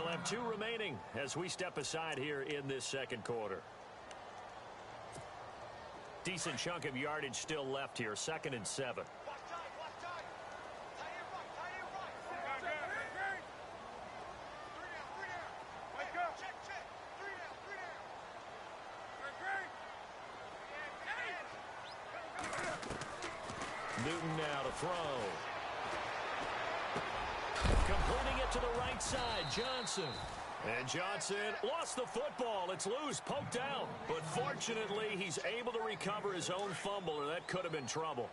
They'll have 2 remaining as we step aside here in this second quarter. Decent chunk of yardage still left here. 2nd and 7. Newton now to throw. Completing it to the right side, Johnson. And Johnson lost the football. It's loose, poked out. But fortunately, he's able to recover his own fumble, or that could have been trouble.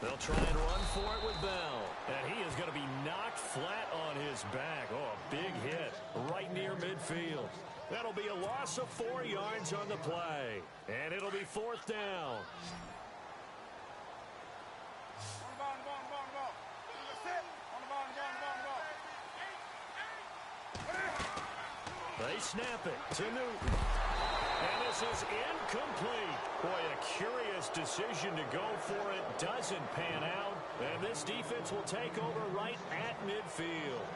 They'll try and run for it with Bell. And he is going to be knocked flat on his back. Oh, a big hit right near midfield. That'll be a loss of 4 yards on the play. And it'll be 4th down. They snap it to Newton. And this is incomplete. Boy, a curious decision to go for it. Doesn't pan out. And this defense will take over right at midfield.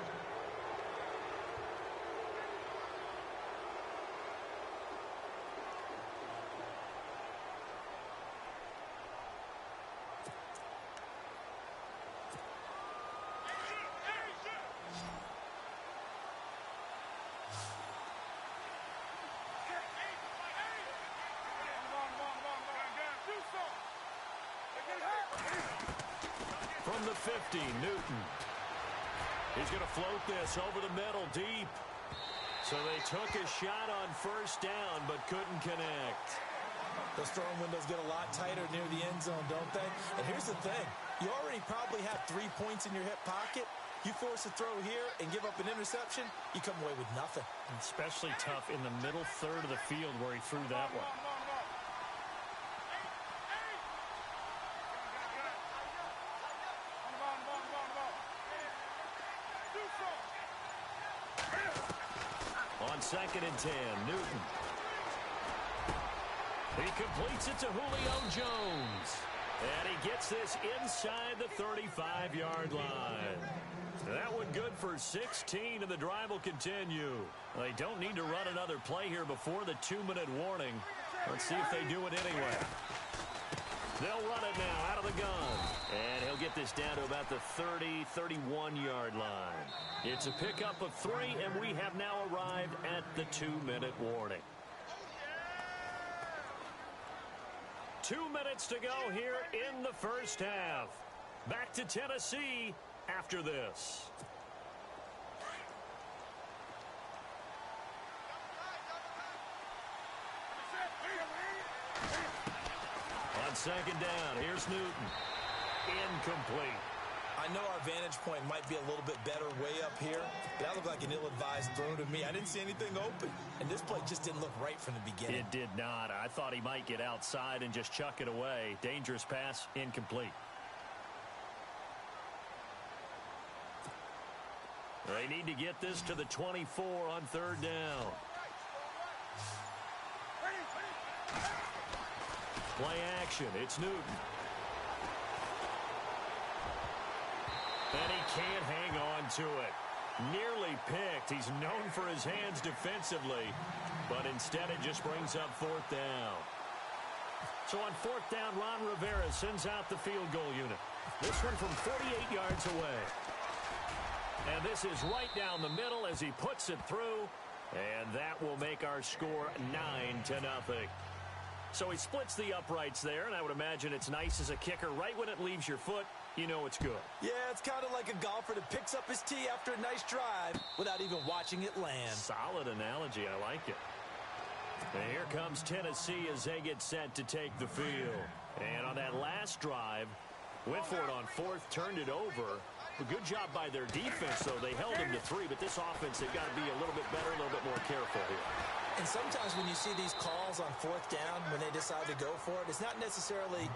From the 50, Newton. He's going to float this over the middle deep. So they took a shot on 1st down, but couldn't connect. Those throwing windows get a lot tighter near the end zone, don't they? And here's the thing. You already probably have 3 points in your hip pocket. You force a throw here and give up an interception, you come away with nothing. Especially tough in the middle third of the field where he threw that one. On 2nd and 10, Newton. He completes it to Julio Jones. And he gets this inside the 35-yard line. That one good for 16, and the drive will continue. They don't need to run another play here before the 2-minute warning. Let's see if they do it anyway. They'll run it now out of the gun. And he'll get this down to about the 30, 31-yard line. It's a pickup of 3, and we have now arrived at the 2-minute warning. 2 minutes to go here in the first half. Back to Tennessee after this. On 2nd down, here's Newton. Incomplete. I know our vantage point might be a little bit better way up here, but that looked like an ill-advised throw to me. I didn't see anything open, and this play just didn't look right from the beginning. It did not. I thought he might get outside and just chuck it away. Dangerous pass, incomplete. They need to get this to the 24 on 3rd down. Play action. It's Newton. And he can't hang on to it. Nearly picked. He's known for his hands defensively, but instead it just brings up 4th down. So on 4th down, Ron Rivera sends out the field goal unit. This one from 48 yards away. And this is right down the middle as he puts it through, and that will make our score 9-0. So he splits the uprights there, and I would imagine it's nice as a kicker. Right when it leaves your foot, you know it's good. Yeah, it's kind of like a golfer that picks up his tee after a nice drive without even watching it land. Solid analogy. I like it. And here comes Tennessee as they get set to take the field. And on that last drive, went for it on 4th, turned it over. A good job by their defense, though. They held him to 3, but this offense, they've got to be a little bit better, a little bit more careful here. And sometimes when you see these calls on fourth down, when they decide to go for it, it's not necessarily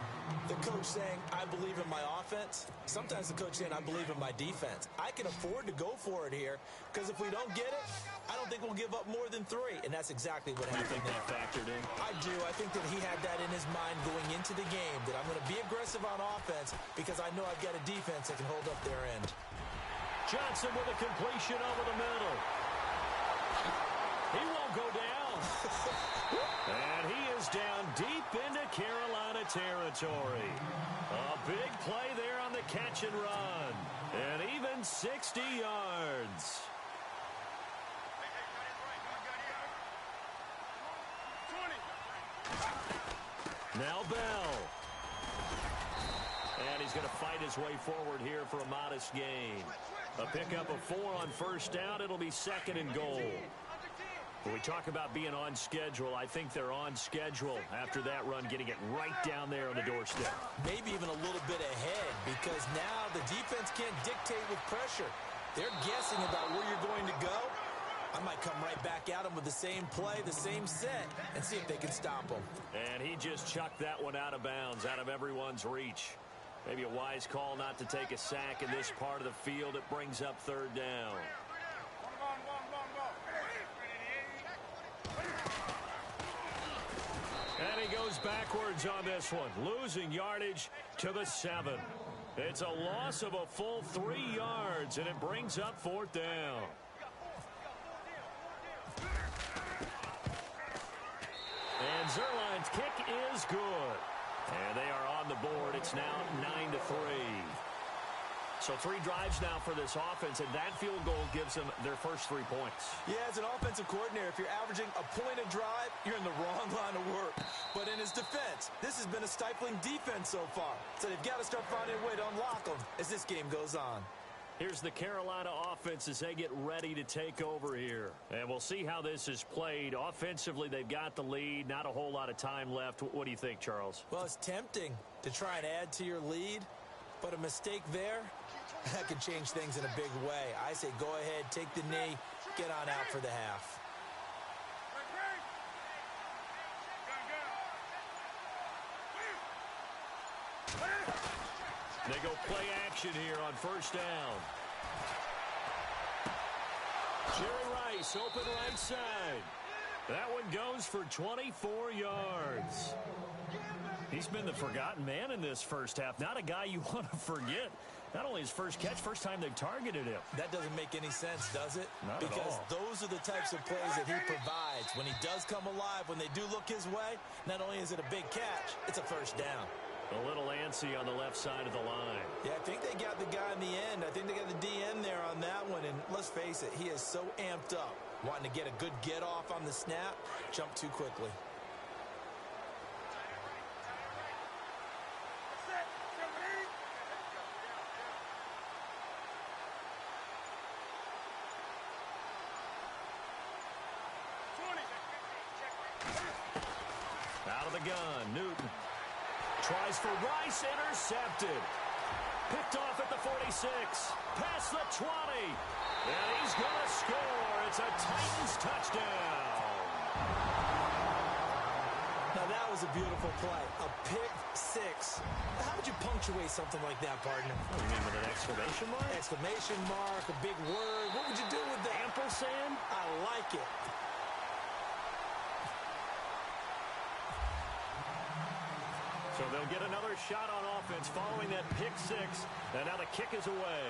the coach saying, I believe in my offense. Sometimes the coach saying, I believe in my defense. I can afford to go for it here because if we don't get it, I don't think we'll give up more than 3. And that's exactly what happened. You think that factored in? I do. I think that he had that in his mind going into the game, that I'm going to be aggressive on offense because I know I've got a defense that can hold up their end. Johnson with a completion over the middle. He won't go down. And he is down deep into Carolina territory. A big play there on the catch and run. And even 60 yards. Now Bell. And he's going to fight his way forward here for a modest gain. A pickup of 4 on first down. It'll be 2nd and goal. When we talk about being on schedule, I think they're on schedule after that run, getting it right down there on the doorstep. Maybe even a little bit ahead because now the defense can't dictate with pressure. They're guessing about where you're going to go. I might come right back at them with the same play, the same set, and see if they can stop them. And he just chucked that one out of bounds, out of everyone's reach. Maybe a wise call not to take a sack in this part of the field. It brings up 3rd down. And he goes backwards on this one, losing yardage to the 7. It's a loss of a full 3 yards, and it brings up 4th down. And Zerline's kick is good. And they are on the board. It's now 9-3. So 3 drives now for this offense, and that field goal gives them their first 3 points. Yeah, as an offensive coordinator, if you're averaging a point a drive, you're in the wrong line of work. But in his defense, this has been a stifling defense so far. So they've got to start finding a way to unlock them as this game goes on. Here's the Carolina offense as they get ready to take over here. And we'll see how this is played. Offensively, they've got the lead. Not a whole lot of time left. What do you think, Charles? Well, it's tempting to try and add to your lead, but a mistake there, that could change things in a big way. I say go ahead, take the knee, get on out for the half. They go play action here on first down. Jerry Rice, open right side. That one goes for 24 yards. He's been the forgotten man in this first half. Not a guy you want to forget. Not only his first catch, first time they've targeted him. That doesn't make any sense, does it? Not because at all. Those are the types of plays that he provides. When he does come alive, when they do look his way, not only is it a big catch, it's a first down. A little antsy on the left side of the line. Yeah, I think they got the guy in the end. I think they got the DN there on that one. And let's face it, he is so amped up, wanting to get a good get off on the snap, jump too quickly. Out of the gun, Newton. Tries for Rice, intercepted. Picked off at the 46. Past the 20. And he's going to score. It's a Titans touchdown. Now that was a beautiful play. A pick 6. How would you punctuate something like that, partner? What do you mean, with an exclamation mark? Exclamation mark, a big word. What would you do with that? Ampersand? I like it. So they'll get another shot on offense following that pick 6. And now the kick is away.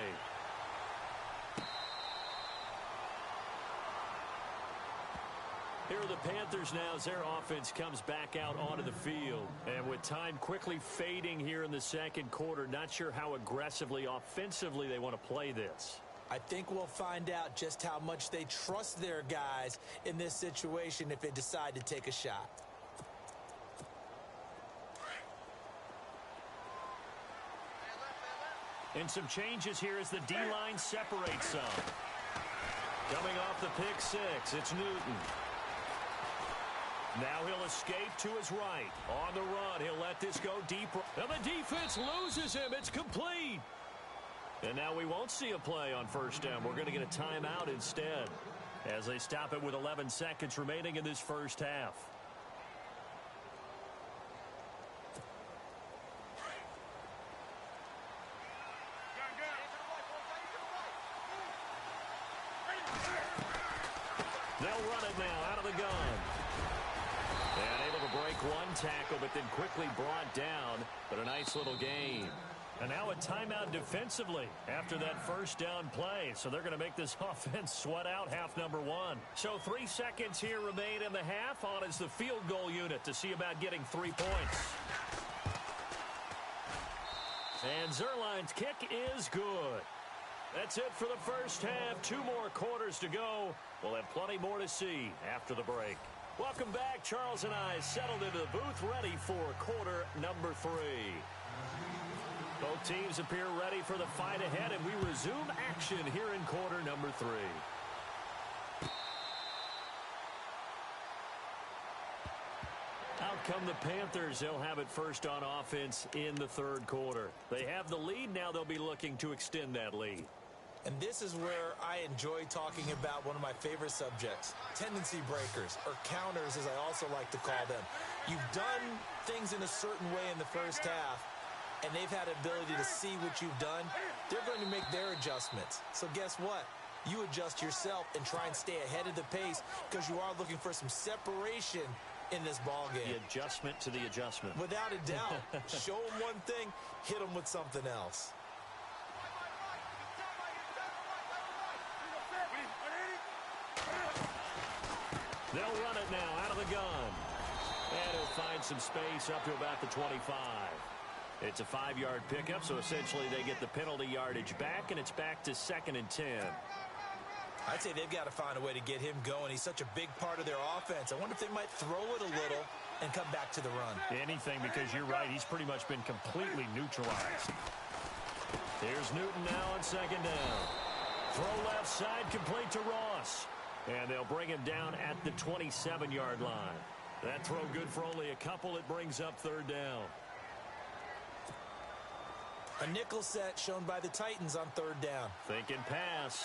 Here are the Panthers now as their offense comes back out onto the field. And with time quickly fading here in the second quarter, not sure how aggressively, offensively they want to play this. I think we'll find out just how much they trust their guys in this situation if they decide to take a shot. And some changes here as the D-line separates some. Coming off the pick 6, it's Newton. Now he'll escape to his right. On the run, he'll let this go deep. And the defense loses him. It's complete. And now we won't see a play on first down. We're going to get a timeout instead. as they stop it with 11 seconds remaining in this first half. They'll run it now out of the gun. And able to break one tackle, but then quickly brought down. But a nice little gain. And now a timeout defensively after that first down play. So they're going to make this offense sweat out half number one. So 3 seconds here remain in the half. On is the field goal unit to see about getting 3 points. And Zerline's kick is good. That's it for the first half. 2 more quarters to go. We'll have plenty more to see after the break. Welcome back. Charles and I settled into the booth ready for quarter number 3. Both teams appear ready for the fight ahead, and we resume action here in quarter number 3. Out come the Panthers. They'll have it first on offense in the third quarter. They have the lead. Now they'll be looking to extend that lead. And this is where I enjoy talking about one of my favorite subjects, tendency breakers, or counters as I also like to call them. You've done things in a certain way in the first half, and they've had ability to see what you've done. They're going to make their adjustments. So guess what? You adjust yourself and try and stay ahead of the pace because you are looking for some separation in this ball game. The adjustment to the adjustment. Without a doubt. Show them one thing, hit them with something else. They'll run it now out of the gun. And he'll find some space up to about the 25. It's a 5-yard pickup, so essentially they get the penalty yardage back, and it's back to 2nd and 10. I'd say they've got to find a way to get him going. He's such a big part of their offense. I wonder if they might throw it a little and come back to the run. Anything, because you're right. He's pretty much been completely neutralized. Here's Newton now on 2nd down. Throw left side, complete to Ross. And they'll bring him down at the 27-yard line. That throw good for only a couple. It brings up 3rd down. A nickel set shown by the Titans on 3rd down. Thinking pass.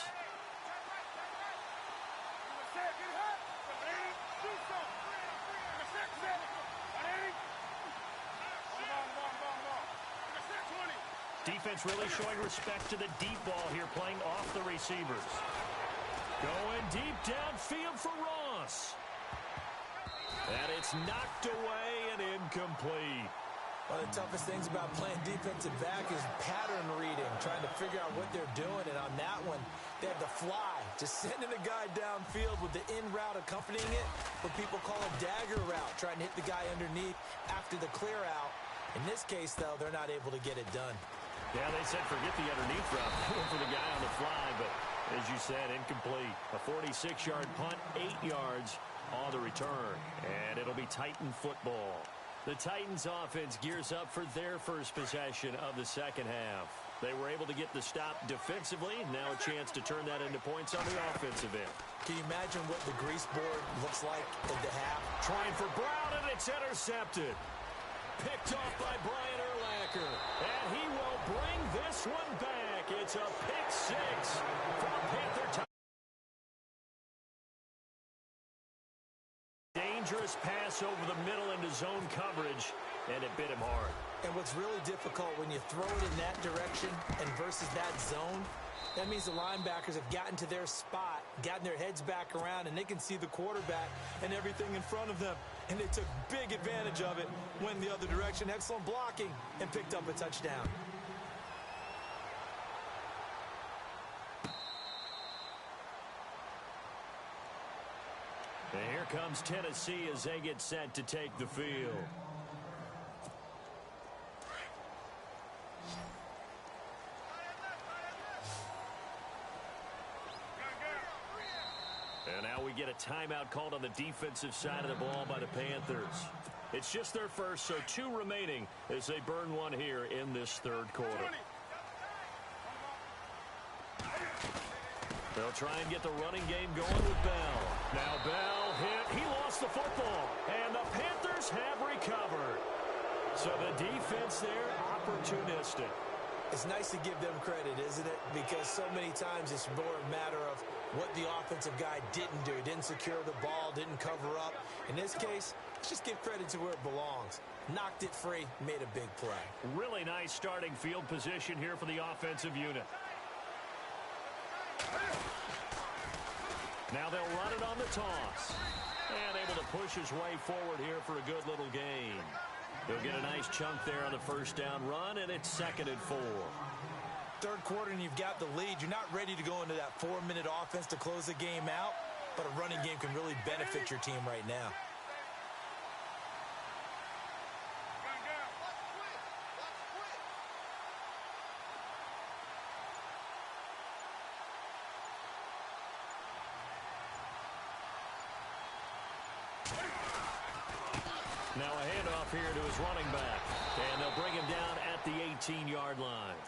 Defense really showing respect to the deep ball here, playing off the receivers. Going deep downfield for Ross. And it's knocked away and incomplete. One of the toughest things about playing defensive back is pattern reading, trying to figure out what they're doing. And on that one, they have the fly, just sending a guy downfield with the in route accompanying it, what people call a dagger route, trying to hit the guy underneath after the clear out. In this case, though, they're not able to get it done. Yeah, they said forget the underneath route for the guy on the fly, but as you said, incomplete. A 46-yard punt, 8 yards on the return, and it'll be Titan football. The Titans offense gears up for their first possession of the second half. They were able to get the stop defensively. Now a chance to turn that into points on the offensive end. Can you imagine what the grease board looks like at the half? Trying for Brown, and it's intercepted. Picked off by Brian Urlacher. And he will bring this one back. It's a pick 6 from Panther Titans. Dangerous pass over the middle into zone coverage, and it bit him hard. And what's really difficult when you throw it in that direction and versus that zone, that means the linebackers have gotten to their spot, gotten their heads back around, and they can see the quarterback and everything in front of them. And they took big advantage of it, went the other direction, excellent blocking, and picked up a touchdown. And here comes Tennessee as they get set to take the field. And now we get a timeout called on the defensive side of the ball by the Panthers. It's just their first, so 2 remaining as they burn one here in this third quarter. They'll try and get the running game going with Bell. Now Bell hit. He lost the football. And the Panthers have recovered. So the defense there, opportunistic. It's nice to give them credit, isn't it? Because so many times it's more a matter of what the offensive guy didn't do. Didn't secure the ball, didn't cover up. In this case, let's just give credit to where it belongs. Knocked it free, made a big play. Really nice starting field position here for the offensive unit. Now they'll run it on the toss. And able to push his way forward here for a good little gain. He'll get a nice chunk there on the first down run, and it's 2nd and 4. Third quarter, and you've got the lead. You're not ready to go into that 4-minute offense to close the game out, but a running game can really benefit your team right now. Now a handoff here to his running back. And they'll bring him down at the 18-yard line.